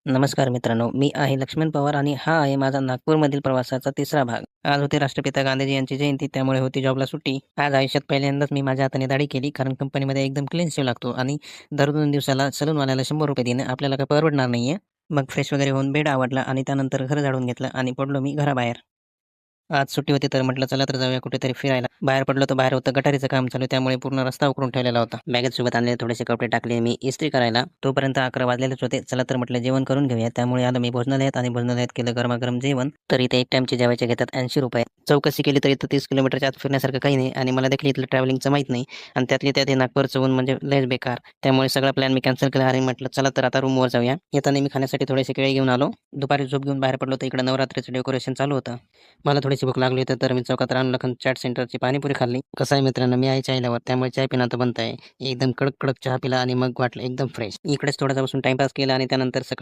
नमस्कार मित्रांनो, मी आहे लक्ष्मण पवार आणि हा आहे माझा नागपूरमधील प्रवासाचा तिसरा भाग. आज होते राष्ट्रपिता गांधीजी यांची जयंती, त्यामुळे होती जॉबला सुट्टी. आज आयुष्यात पहिल्यांदाच मी माझ्या हाताने दाढी केली, कारण कंपनीमध्ये एकदम क्लीन शेव लागतो आणि दर 2 दिवसाला सलूनवाल्याला ₹100 देणं आपल्याला काही परवडणार नाहीये. मग फ्रेश वगैरे होऊन बेड आवरला आणि त्यानंतर घर झाडून घेतलं आणि पडलो मी घराबाहेर. आज सुट्टी होती तर म्हटलं चला तर जाऊया कुठेतरी फिरायला. बाहेर पडलो तर बाहेर होतं गटारीचं काम चालू, त्यामुळे पूर्ण रस्ता उकरून ठेवलेला होता. बॅगेत सोबत आणलेले थोडेसे कपडे टाकले मी इस्त्री करायला. तोपर्यंत 11 वाजलेलेच होते. चला तर म्हटलं जेवण करून घेऊया. त्यामुळे आलो मी भोजनालयात आणि भोजनालयात केलं गरमागरम जेवण. तर इथे एक टाईमचे जेवायचे घेतात ₹80. चौकशी केली तर इथं 30 किलोमीटरच्या आत फिरण्यासारखं काही नाही आणि मला देखील इथलं ट्रॅव्हलिंगचं माहीत नाही आणि त्यातली त्यात हे नागपूरचं ऊन म्हणजे लयच बेकार. त्यामुळे सगळा प्लॅन मी कॅन्सल केला आणि म्हटलं चला तर आता रूमवर जाऊया. येताना मी खाण्यासाठी थोडेसे केळी घेऊन आलो. दुपारी झोप घेऊन बाहेर पडलो तर इकडे नवरात्रीचं डेकोरेशन चालू होतं. मला थोडीशी भूक लागली होती तर मी चौकात रामलखन चाट सेंटरची पाणीपुरी खाल्ली. कसं आहे मित्रांनो, मी आहे चायल्यावर, त्यामुळे चाय पिणं आता बनत आहे. एकदम कडक कडक चहा पिला आणि मग वाटलं एकदम फ्रेश. इकडेच थोडासा बसून टाइमपास केला आणि त्यानंतर सकाळी